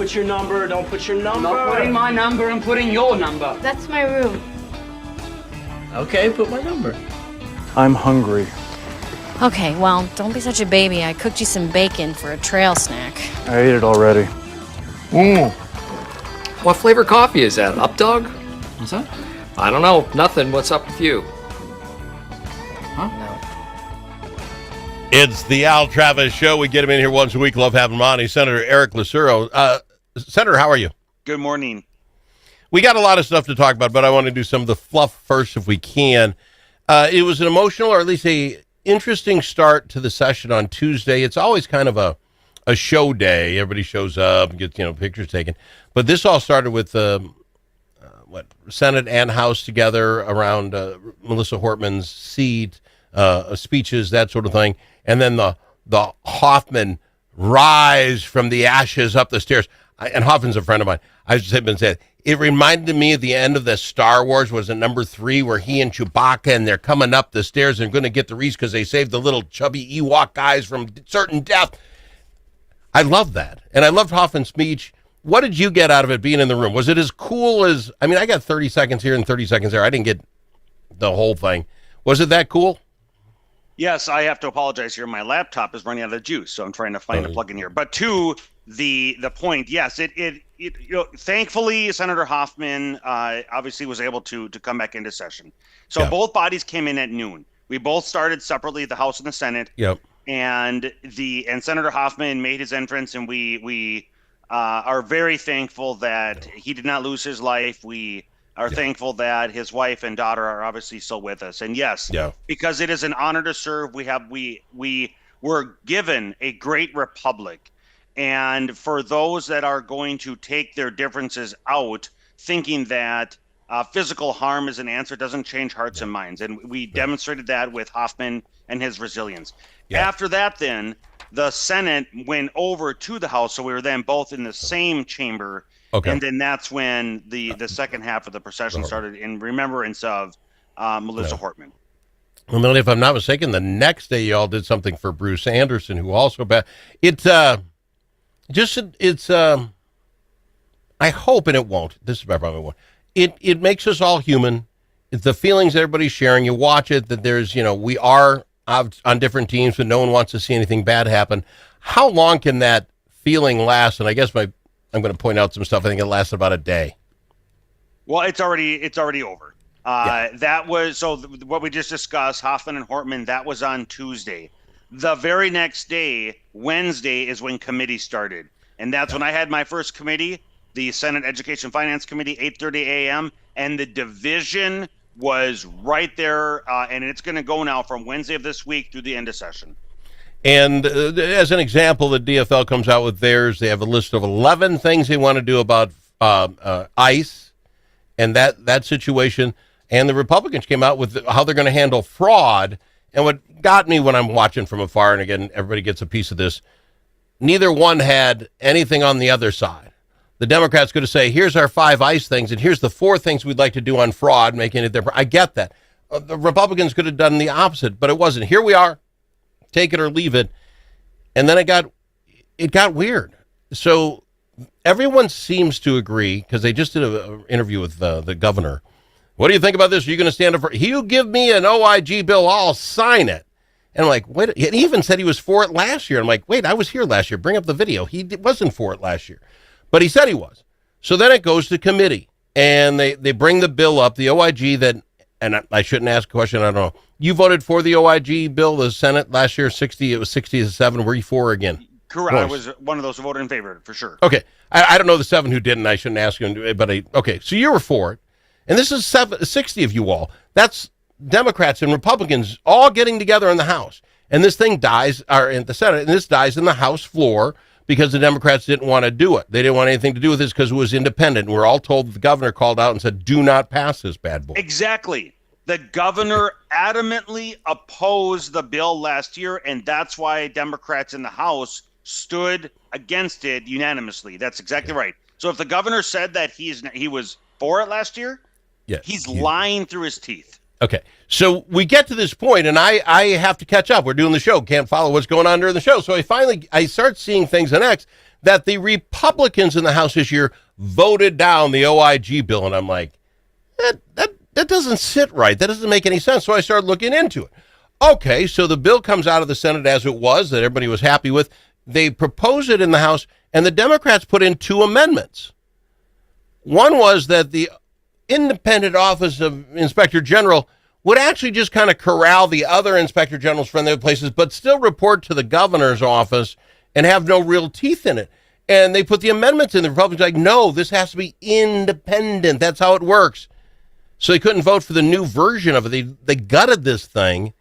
put your number. Don't put your number. I'm not putting my number, I'm putting your number. That's my room. Okay, put my number. I'm hungry. Okay, well, don't be such a baby. I cooked you some bacon for a trail snack. I ate it already. What flavor coffee is that? Up Dog? What's that? I don't know. Nothing. What's up with you? It's the Al Travis Show. We get him in here once a week. Love having him on. He's Senator Eric Lucero. Senator, how are you? Good morning. We got a lot of stuff to talk about, but I want to do some of the fluff first if we can. It was an emotional, or at least a interesting start to the session on Tuesday. It's always kind of a show day. Everybody shows up and gets pictures taken. But this all started with Senate and House together around Melissa Hortman's seat, speeches, that sort of thing. And then the Hoffman rise from the ashes up the stairs. And Hoffman's a friend of mine. I've just been saying, it reminded me of the end of the Star Wars, was it number 3, where he and Chewbacca, and they're coming up the stairs and going to get the wreath because they saved the little chubby Ewok guys from certain death. I love that. And I loved Hoffman's speech. What did you get out of it being in the room? Was it as cool as, I got 30 seconds here and 30 seconds there. I didn't get the whole thing. Was it that cool? Yes, I have to apologize here. My laptop is running out of juice, so I'm trying to find a plug in here. But to the point, yes, it thankfully Senator Hoffman obviously was able to come back into session. So both bodies came in at noon. We both started separately, the House and the Senate. Yep. And Senator Hoffman made his entrance, and we are very thankful that he did not lose his life. We are thankful that his wife and daughter are obviously still with us. And yes, because it is an honor to serve. We were given a great republic. And for those that are going to take their differences out, thinking that physical harm is an answer, doesn't change hearts and minds. And we demonstrated that with Hoffman and his resilience. After that, then, the Senate went over to the House, so we were then both in the same chamber. Okay. And then that's when the second half of the procession started in remembrance of Melissa Hortman. Well, if I'm not mistaken, the next day y'all did something for Bruce Anderson, who also I hope, and it won't. This is my problem. It won't. It makes us all human. It's the feelings everybody's sharing. You watch it, that there's, we are on different teams, but no one wants to see anything bad happen. How long can that feeling last? And I guess I'm going to point out some stuff. I think it lasted about a day. Well, it's already over. That was, so what we just discussed, Hoffman and Hortman, that was on Tuesday. The very next day, Wednesday, is when committee started. And that's when I had my first committee, the Senate Education Finance Committee, 8:30 a.m. And the division was right there. And it's going to go now from Wednesday of this week through the end of session. And as an example, the DFL comes out with theirs. They have a list of 11 things they want to do about ICE and that situation. And the Republicans came out with how they're going to handle fraud. And what got me when I'm watching from afar, and again, everybody gets a piece of this, neither one had anything on the other side. The Democrats going to say, here's our 5 ICE things, and here's the 4 things we'd like to do on fraud, making it their... I get that. The Republicans could have done the opposite, but it wasn't. Here we are. Take it or leave it. And then it got weird. So everyone seems to agree, because they just did an interview with the governor. What do you think about this? Are you going to stand up for it? You give me an OIG bill, I'll sign it. And I'm like, wait, he even said he was for it last year. I'm like, wait, I was here last year. Bring up the video. He wasn't for it last year. But he said he was. So then it goes to committee. And they bring the bill up, the OIG that, and I shouldn't ask a question, I don't know. You voted for the OIG bill, the Senate last year, 60, it was 60-7. Were you for again? Correct. I was one of those who voted in favor, for sure. Okay. I don't know the 7 who didn't. I shouldn't ask you, but okay. So you were for it. And this is 60 of you all. That's Democrats and Republicans all getting together in the House. And this thing dies, or in the Senate, and this dies in the House floor because the Democrats didn't want to do it. They didn't want anything to do with this because it was independent. And we're all told the governor called out and said, do not pass this bad boy. Exactly. The governor adamantly opposed the bill last year, and that's why Democrats in the House stood against it unanimously. That's exactly right. So if the governor said that he was for it last year, he's lying through his teeth. Okay, so we get to this point, and I have to catch up. We're doing the show. Can't follow what's going on during the show. So I start seeing things the next. that the Republicans in the House this year voted down the OIG bill. And I'm like, that doesn't sit right. That doesn't make any sense. So I started looking into it. Okay, so the bill comes out of the Senate as it was, that everybody was happy with. They proposed it in the House, and the Democrats put in 2 amendments. One was that the independent office of Inspector General would actually just kind of corral the other Inspector Generals from their places, but still report to the governor's office and have no real teeth in it. And they put the amendments in. The Republicans were like, no, this has to be independent. That's how it works. So they couldn't vote for the new version of it. They gutted this thing.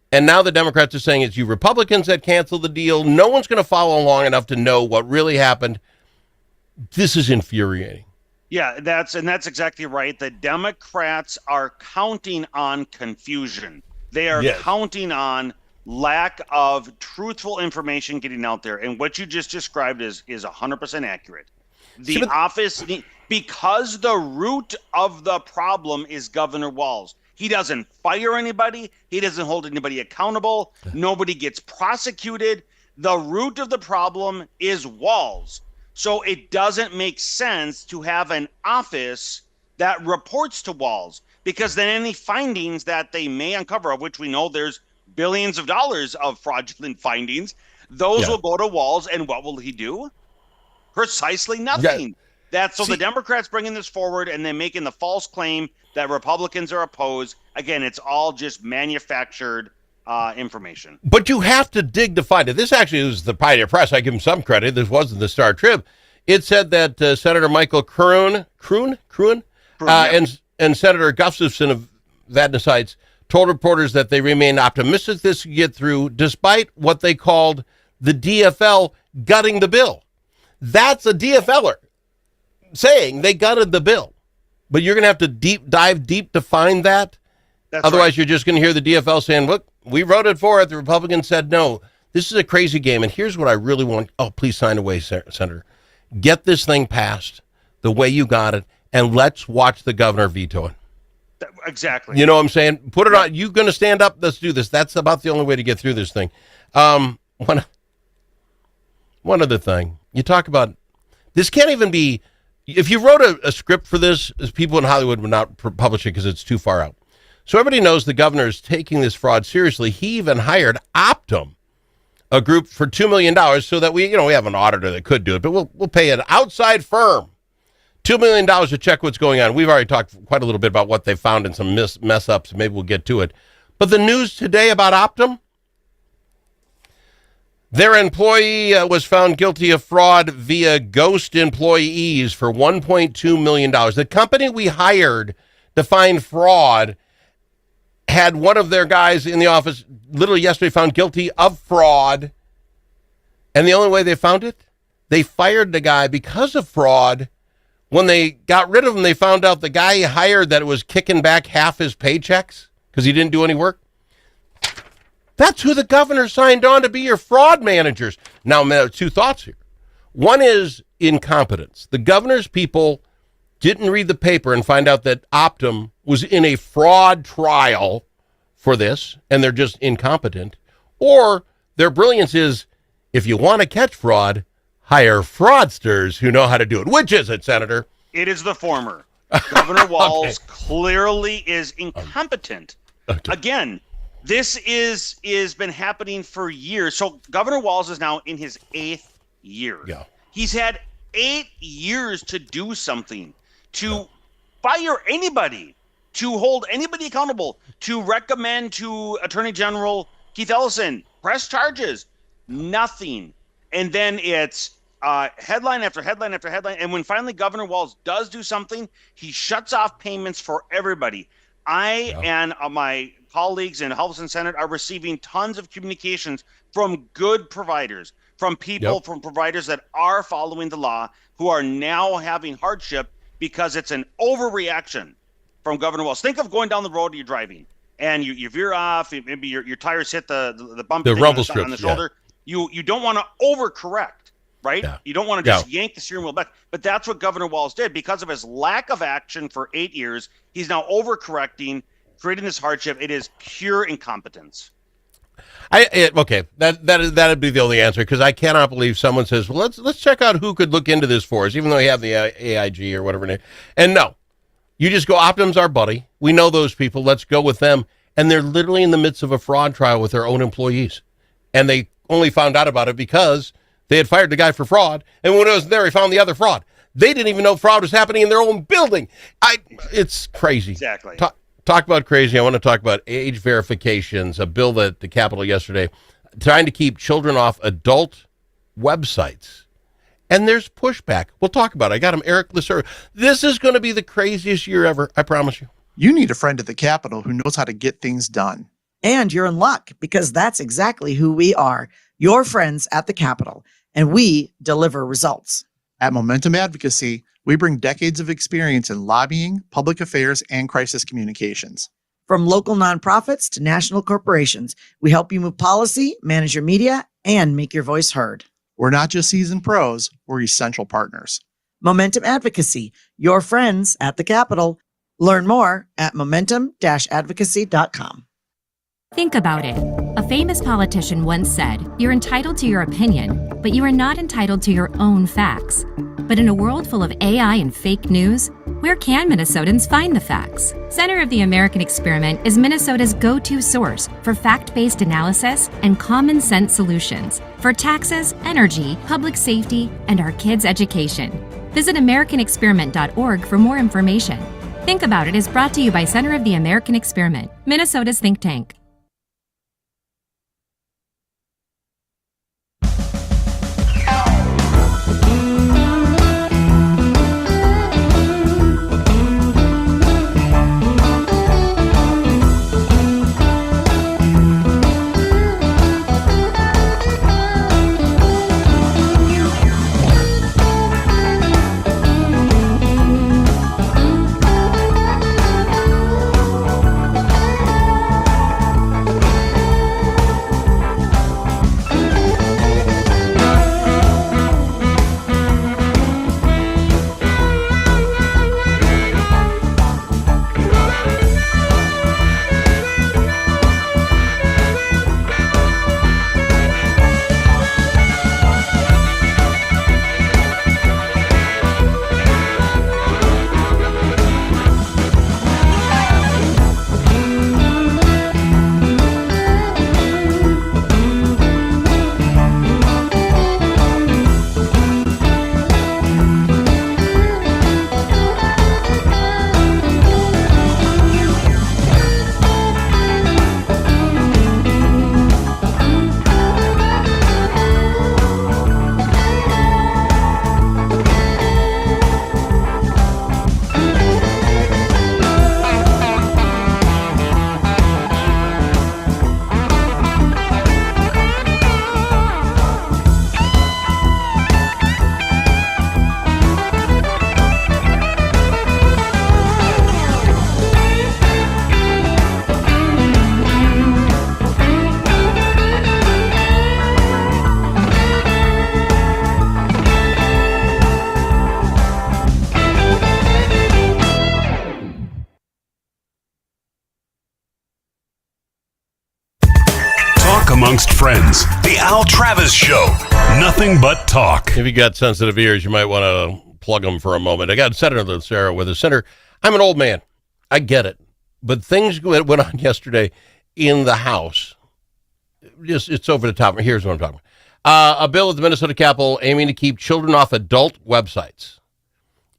And now the Democrats are saying it's you Republicans that canceled the deal. No one's going to follow along enough to know what really happened. This is infuriating. Yeah, that's exactly right. The Democrats are counting on confusion. They are counting on lack of truthful information getting out there. And what you just described is 100% accurate. The office, because the root of the problem is Governor Walz. He doesn't fire anybody. He doesn't hold anybody accountable. Nobody gets prosecuted. The root of the problem is Walz. So it doesn't make sense to have an office that reports to Walz, because then any findings that they may uncover, of which we know there's billions of dollars of fraudulent findings, those will go to Walz. And what will he do? Precisely nothing. The Democrats bringing this forward and then making the false claim that Republicans are opposed. Again, it's all just manufactured information. But you have to dig to find it. This actually was the Pioneer Press. I give them some credit. This wasn't the Star Trib. It said that Senator Michael Kroon and Senator Gustafson of Vadnais Heights told reporters that they remain optimistic this will get through, despite what they called the DFL gutting the bill. That's a DFLer saying they gutted the bill. But you're going to have to dive deep to find that. Otherwise, you're just going to hear the DFL saying, look, we voted for it. The Republicans said no. This is a crazy game. And here's what I really want. Oh, please sign away, Senator. Get this thing passed the way you got it, and let's watch the governor veto it. Exactly. You know what I'm saying? Put it on. You're going to stand up. Let's do this. That's about the only way to get through this thing. One other thing. You talk about, this can't even be, if you wrote a script for this, people in Hollywood would not publish it because it's too far out. So everybody knows the governor is taking this fraud seriously. He even hired Optum, a group, for $2 million so that we have an auditor that could do it, but we'll pay an outside firm $2 million to check what's going on. We've already talked quite a little bit about what they found and some mess ups. Maybe we'll get to it. But the news today about Optum, their employee was found guilty of fraud via ghost employees for $1.2 million. The company we hired to find fraud had one of their guys in the office literally yesterday found guilty of fraud. And the only way they found it, they fired the guy because of fraud. When they got rid of him, they found out the guy he hired that was kicking back half his paychecks because he didn't do any work. That's who the governor signed on to be your fraud managers. Now, 2 thoughts here. One is incompetence. The governor's people didn't read the paper and find out that Optum was in a fraud trial for this, and they're just incompetent. Or their brilliance is, if you want to catch fraud, hire fraudsters who know how to do it. Which is it, Senator? It is the former. Governor Walz clearly is incompetent. Again, this is been happening for years. So Governor Walz is now in his 8th year. Yeah. He's had 8 years to do something, to fire anybody, to hold anybody accountable, to recommend to Attorney General Keith Ellison, press charges. Nothing. And then it's headline after headline after headline. And when finally Governor Walz does do something, he shuts off payments for everybody. And my colleagues in House and Senate are receiving tons of communications from good providers, from people, from providers that are following the law, who are now having hardship because it's an overreaction from Governor Walz. Think of going down the road you're driving, and you veer off, maybe your tires hit the bump the rumble strips on the shoulder. You don't want to overcorrect, right? Yeah. You don't want to just yank the steering wheel back. But that's what Governor Walz did. Because of his lack of action for 8 years, he's now overcorrecting, creating this hardship. It is pure incompetence. Okay, that'd be the only answer, because I cannot believe someone says, well, let's check out who could look into this for us, even though you have the AIG or whatever name. And no, you just go, Optum's our buddy. We know those people. Let's go with them. And they're literally in the midst of a fraud trial with their own employees. And they only found out about it because they had fired the guy for fraud. And when it was there, he found the other fraud. They didn't even know fraud was happening in their own building. It's crazy. Exactly. Talk about crazy. I want to talk about age verifications, a bill that the Capitol yesterday, trying to keep children off adult websites. And there's pushback. We'll talk about it. I got him, Eric Lucero. This is going to be the craziest year ever. I promise you. You need a friend at the Capitol who knows how to get things done. And you're in luck, because that's exactly who we are, your friends at the Capitol, and we deliver results. At Momentum Advocacy, we bring decades of experience in lobbying, public affairs, and crisis communications. From local nonprofits to national corporations, we help you move policy, manage your media, and make your voice heard. We're not just seasoned pros, we're essential partners. Momentum Advocacy, your friends at the Capitol. Learn more at momentum-advocacy.com. Think about it. A famous politician once said, "You're entitled to your opinion, but you are not entitled to your own facts." But in a world full of AI and fake news, where can Minnesotans find the facts? Center of the American Experiment is Minnesota's go-to source for fact-based analysis and common sense solutions for taxes, energy, public safety, and our kids' education. Visit AmericanExperiment.org for more information. Think About It is brought to you by Center of the American Experiment, Minnesota's think tank. Amongst friends, the Al Travis Show. Nothing but talk. If you got sensitive ears, you might want to plug them for a moment. I got Senator Lucero with us. Senator, I'm an old man. I get it. But things went on yesterday in the House. It's over the top. Here's what I'm talking about. A bill at the Minnesota Capitol aiming to keep children off adult websites.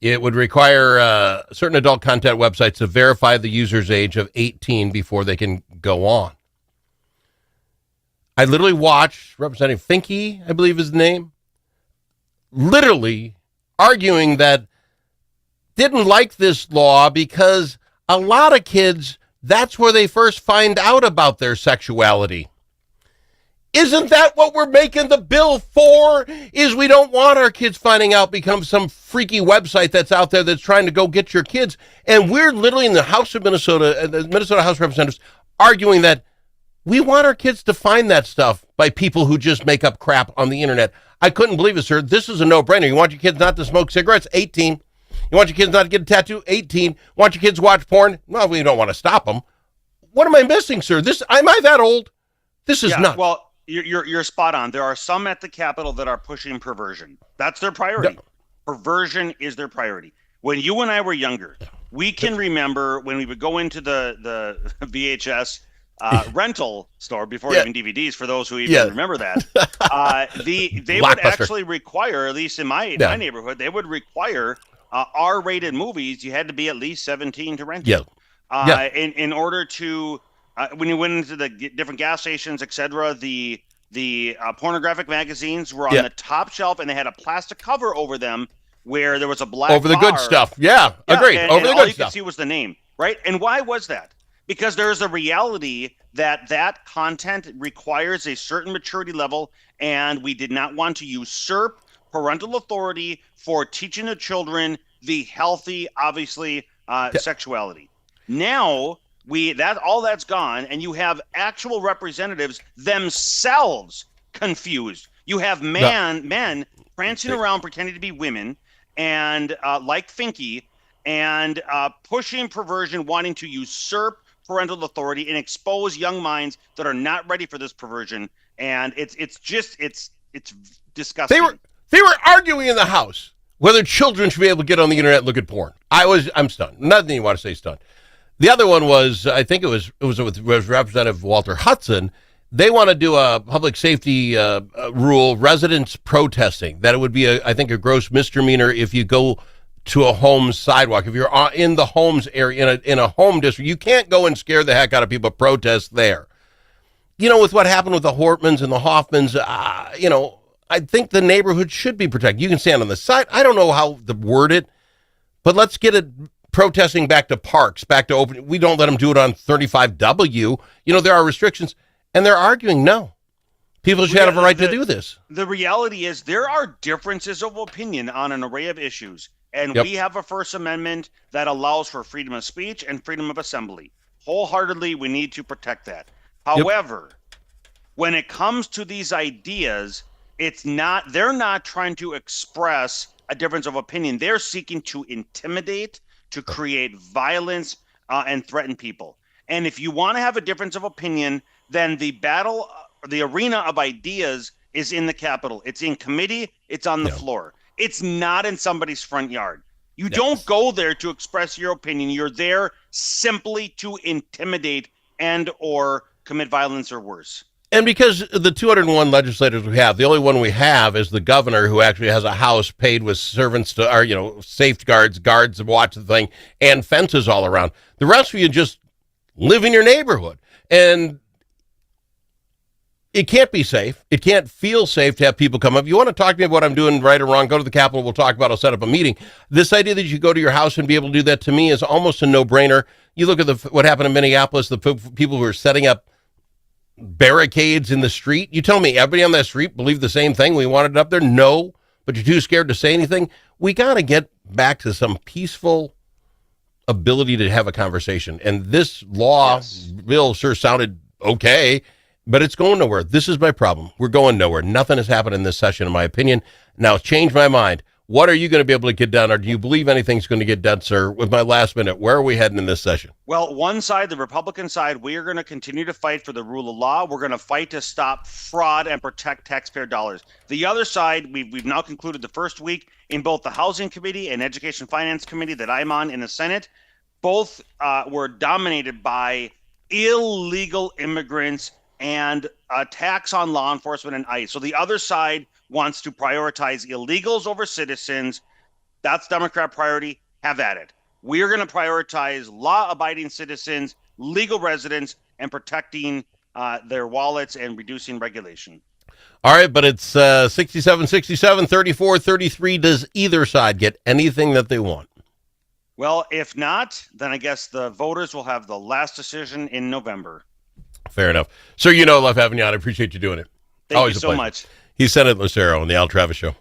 It would require certain adult content websites to verify the user's age of 18 before they can go on. I literally watched Representative Finke, I believe is the name, literally arguing that didn't like this law because a lot of kids, that's where they first find out about their sexuality. Isn't that what we're making the bill for? Is we don't want our kids finding out become some freaky website that's out there that's trying to go get your kids. And we're literally in the House of Minnesota, the Minnesota House of Representatives, arguing that we want our kids to find that stuff by people who just make up crap on the internet. I couldn't believe it, sir. This is a no-brainer. You want your kids not to smoke cigarettes? 18. You want your kids not to get a tattoo? 18. Want your kids to watch porn? Well, we don't want to stop them. What am I missing, sir? Am I that old? This is Yeah, nuts. well, you're spot on. There are some at the Capitol that are pushing perversion. That's their priority. No. Perversion is their priority. When you and I were younger, we can remember when we would go into the VHS rental store before even DVDs. For those who even remember that, they would actually require, at least in my neighborhood, they would require R-rated movies. You had to be at least 17 to rent it. In order to when you went into the different gas stations, etc., the pornographic magazines were on the top shelf, and they had a plastic cover over them where there was a black over the bar. good stuff. Yeah, agreed. And, over the all good you stuff. could see was the name, right? And why was that? Because there's a reality that content requires a certain maturity level, and we did not want to usurp parental authority for teaching the children the healthy, obviously, sexuality. Now all that's gone, and you have actual representatives themselves confused. You have men prancing around pretending to be women, and like Finky, and pushing perversion, wanting to usurp parental authority and expose young minds that are not ready for this perversion. And it's disgusting. They were arguing in the House whether children should be able to get on the internet and look at porn. I'm stunned. Nothing you want to say stunned. The other one was, I think it was with Representative Walter Hudson. They want to do a public safety rule, residents protesting, that it would be, I think, a gross misdemeanor if you go to a home sidewalk. If you're in the homes area, in a home district, you can't go and scare the heck out of people, protest there. With what happened with the Hortmans and the Hoffmans, I think the neighborhood should be protected. You can stand on the side. I don't know how to word it, but let's get it protesting back to parks, back to open. We don't let them do it on 35W. There are restrictions, and they're arguing no. People should have a right to do this. The reality is there are differences of opinion on an array of issues, and we have a First Amendment that allows for freedom of speech and freedom of assembly. Wholeheartedly, we need to protect that. However, when it comes to these ideas, they're not trying to express a difference of opinion. They're seeking to intimidate, to create violence, and threaten people. And if you want to have a difference of opinion, then the arena of ideas is in the Capitol. It's in committee. It's on the floor. It's not in somebody's front yard. You don't go there to express your opinion. You're there simply to intimidate and or commit violence or worse. And because the 201 legislators we have, the only one we have is the governor, who actually has a house paid with servants safeguards, guards to watch the thing, and fences all around. The rest of you just live in your neighborhood. And it can't be safe. It can't feel safe to have people come up. You want to talk to me about what I'm doing right or wrong, go to the Capitol. We'll talk about it. I'll set up a meeting. This idea that you go to your house and be able to do that, to me, is almost a no-brainer. You look at what happened in Minneapolis, the people who are setting up barricades in the street. You tell me everybody on that street believed the same thing? We wanted it up there? No, but you're too scared to say anything? We got to get back to some peaceful ability to have a conversation. And this bill sure sounded okay, but it's going nowhere. This is my problem. We're going nowhere. Nothing has happened in this session, in my opinion. Now, change my mind. What are you going to be able to get done, or do you believe anything's going to get done, sir? With my last minute, where are we heading in this session? Well, one side, the Republican side, we are going to continue to fight for the rule of law. We're going to fight to stop fraud and protect taxpayer dollars. The other side, we've now concluded the first week in both the Housing Committee and Education Finance Committee that I'm on in the Senate. Both were dominated by illegal immigrants and attacks on law enforcement and ICE. So the other side wants to prioritize illegals over citizens. That's Democrat priority. Have at it. We are going to prioritize law-abiding citizens, legal residents, and protecting their wallets and reducing regulation. All right, but it's 67-67, 34-33. Does either side get anything that they want? Well, if not, then I guess the voters will have the last decision in November. Fair enough. Sir, love having you on. I appreciate you doing it. Thank Always you a so pleasure. much. He's Senator Lucero on the Al Travis Show.